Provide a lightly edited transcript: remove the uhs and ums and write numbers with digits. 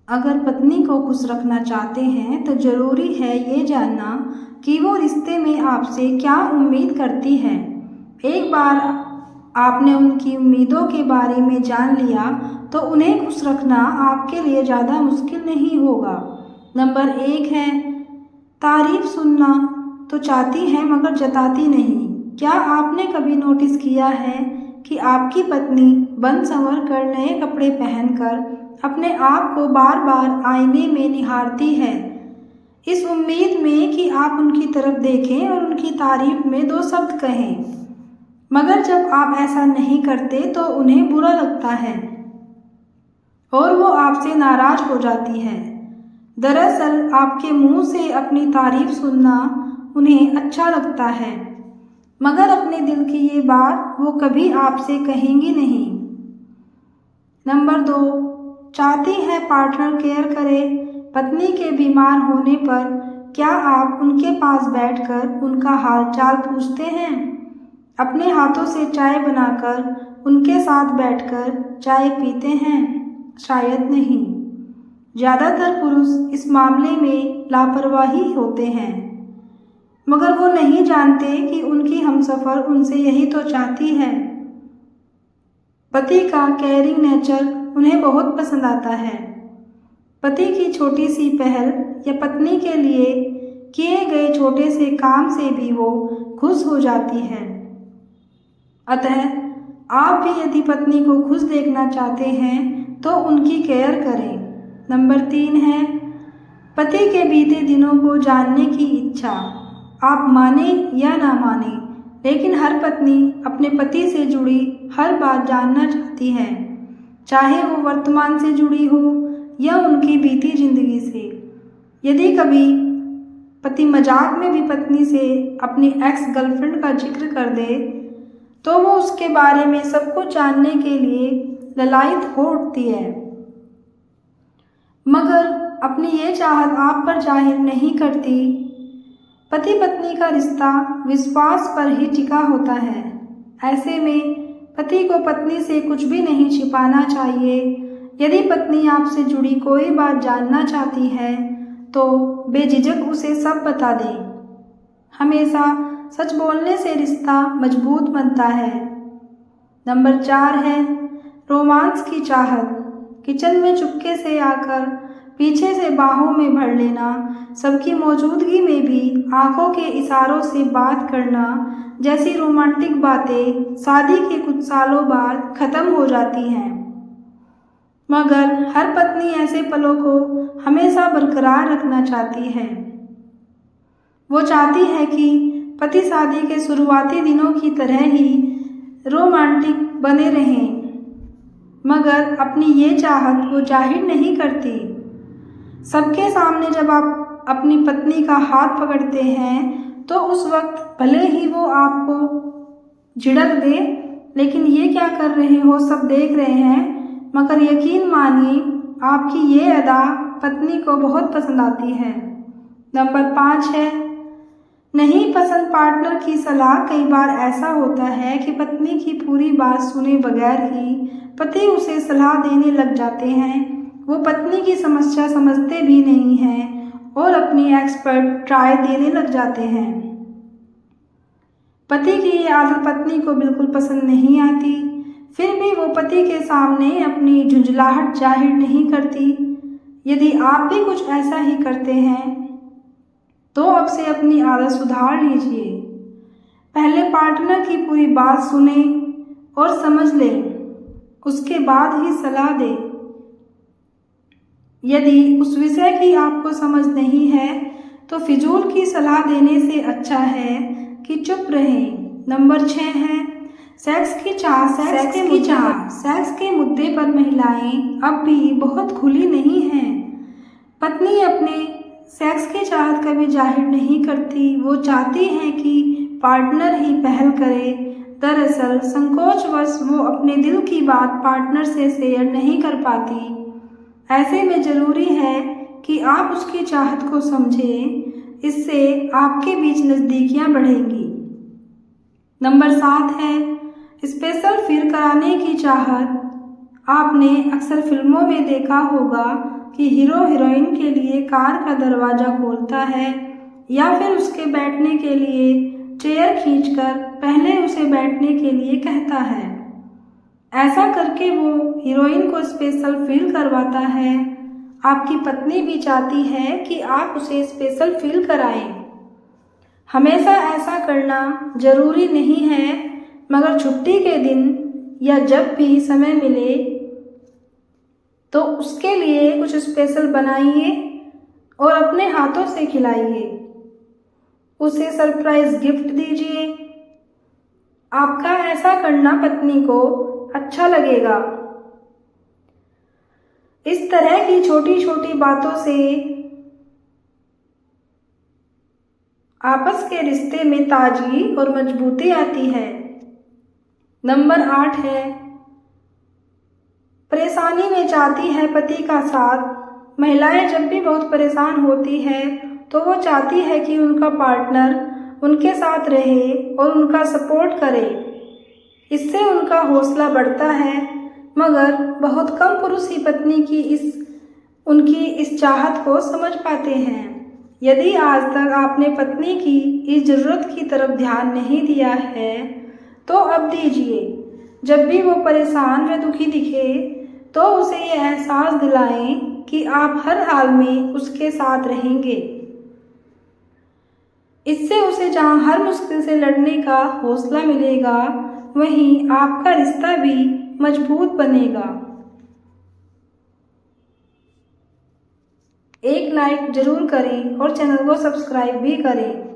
अगर पत्नी को खुश रखना चाहते हैं तो ज़रूरी है ये जानना कि वो रिश्ते में आपसे क्या उम्मीद करती है। एक बार आपने उनकी उम्मीदों के बारे में जान लिया तो उन्हें खुश रखना आपके लिए ज़्यादा मुश्किल नहीं होगा। नंबर 1 है तारीफ सुनना तो चाहती है मगर जताती नहीं। क्या आपने कभी नोटिस किया है कि आपकी पत्नी बन संवर कर नए कपड़े पहनकर अपने आप को बार बार आईने में निहारती है, इस उम्मीद में कि आप उनकी तरफ देखें और उनकी तारीफ में 2 शब्द कहें। मगर जब आप ऐसा नहीं करते तो उन्हें बुरा लगता है और वो आपसे नाराज हो जाती है। दरअसल आपके मुंह से अपनी तारीफ सुनना उन्हें अच्छा लगता है, मगर अपने दिल की ये बात वो कभी आपसे कहेंगी नहीं। नंबर 2, चाहती है पार्टनर केयर करे। पत्नी के बीमार होने पर क्या आप उनके पास बैठकर उनका हालचाल पूछते हैं? अपने हाथों से चाय बनाकर उनके साथ बैठकर चाय पीते हैं? शायद नहीं। ज़्यादातर पुरुष इस मामले में लापरवाही होते हैं, मगर वो नहीं जानते कि उनकी हमसफर उनसे यही तो चाहती है। पति का केयरिंग नेचर उन्हें बहुत पसंद आता है। पति की छोटी सी पहल या पत्नी के लिए किए गए छोटे से काम से भी वो खुश हो जाती है। अतः आप भी यदि पत्नी को खुश देखना चाहते हैं तो उनकी केयर करें। नंबर 3 है पति के बीते दिनों को जानने की इच्छा। आप माने या ना माने, लेकिन हर पत्नी अपने पति से जुड़ी हर बात जानना चाहती है, चाहे वो वर्तमान से जुड़ी हो या उनकी बीती जिंदगी से। यदि कभी पति मजाक में भी पत्नी से अपनी एक्स गर्लफ्रेंड का जिक्र कर दे तो वो उसके बारे में सब कुछ जानने के लिए ललायत हो उठती है, मगर अपनी ये चाहत आप पर जाहिर नहीं करती। पति पत्नी का रिश्ता विश्वास पर ही टिका होता है। ऐसे में पति को पत्नी से कुछ भी नहीं छिपाना चाहिए। यदि पत्नी आपसे जुड़ी कोई बात जानना चाहती है तो बेझिझक उसे सब बता दें। हमेशा सच बोलने से रिश्ता मजबूत बनता है। नंबर 4 है रोमांस की चाहत। किचन में चुपके से आकर पीछे से बाहों में भर लेना, सबकी मौजूदगी में भी आंखों के इशारों से बात करना जैसी रोमांटिक बातें शादी के कुछ सालों बाद खत्म हो जाती हैं, मगर हर पत्नी ऐसे पलों को हमेशा बरकरार रखना चाहती है। वो चाहती है कि पति शादी के शुरुआती दिनों की तरह ही रोमांटिक बने रहें, मगर अपनी ये चाहत वो जाहिर नहीं करती। सबके सामने जब आप अपनी पत्नी का हाथ पकड़ते हैं तो उस वक्त भले ही वो आपको झिड़क दे, लेकिन ये क्या कर रहे हो सब देख रहे हैं, मगर यकीन मानिए आपकी ये अदा पत्नी को बहुत पसंद आती है। नंबर 5 है नहीं पसंद पार्टनर की सलाह। कई बार ऐसा होता है कि पत्नी की पूरी बात सुने बगैर ही पति उसे सलाह देने लग जाते हैं। वो पत्नी की समस्या समझते भी नहीं हैं और अपनी एक्सपर्ट राय देने लग जाते हैं। पति की ये आदत पत्नी को बिल्कुल पसंद नहीं आती, फिर भी वो पति के सामने अपनी झुंझलाहट जाहिर नहीं करती। यदि आप भी कुछ ऐसा ही करते हैं तो अब से अपनी आदत सुधार लीजिए। पहले पार्टनर की पूरी बात सुने और समझ लें, उसके बाद ही सलाह दें। यदि उस विषय की आपको समझ नहीं है तो फिजूल की सलाह देने से अच्छा है कि चुप रहें। नंबर 6 है सेक्स की चाह। सेक्स के मुद्दे पर महिलाएं अब भी बहुत खुली नहीं हैं। पत्नी अपने सेक्स की चाहत कभी जाहिर नहीं करती। वो चाहती हैं कि पार्टनर ही पहल करे। दरअसल संकोचवश वो अपने दिल की बात पार्टनर से शेयर नहीं कर पाती। ऐसे में ज़रूरी है कि आप उसकी चाहत को समझें, इससे आपके बीच नज़दीकियाँ बढ़ेंगी। नंबर 7 है स्पेशल फील कराने की चाहत। आपने अक्सर फिल्मों में देखा होगा कि हीरो हीरोइन के लिए कार का दरवाज़ा खोलता है या फिर उसके बैठने के लिए चेयर खींचकर पहले उसे बैठने के लिए कहता है। ऐसा करके वो हीरोइन को स्पेशल फील करवाता है। आपकी पत्नी भी चाहती है कि आप उसे स्पेशल फील कराएं। हमेशा ऐसा करना ज़रूरी नहीं है, मगर छुट्टी के दिन या जब भी समय मिले तो उसके लिए कुछ स्पेशल बनाइए और अपने हाथों से खिलाइए। उसे सरप्राइज गिफ्ट दीजिए। आपका ऐसा करना पत्नी को अच्छा लगेगा। इस तरह की छोटी छोटी बातों से आपस के रिश्ते में ताजगी और मजबूती आती है। नंबर 8 है, परेशानी में चाहती है पति का साथ। महिलाएं जब भी बहुत परेशान होती है तो वो चाहती है कि उनका पार्टनर उनके साथ रहे और उनका सपोर्ट करे। इससे उनका हौसला बढ़ता है, मगर बहुत कम पुरुष ही पत्नी की उनकी इस चाहत को समझ पाते हैं। यदि आज तक आपने पत्नी की इस ज़रूरत की तरफ ध्यान नहीं दिया है तो अब दीजिए। जब भी वो परेशान व दुखी दिखे तो उसे ये एहसास दिलाएं कि आप हर हाल में उसके साथ रहेंगे। इससे उसे जहां हर मुश्किल से लड़ने का हौसला मिलेगा, वहीं आपका रिश्ता भी मजबूत बनेगा। एक लाइक ज़रूर करें और चैनल को सब्सक्राइब भी करें।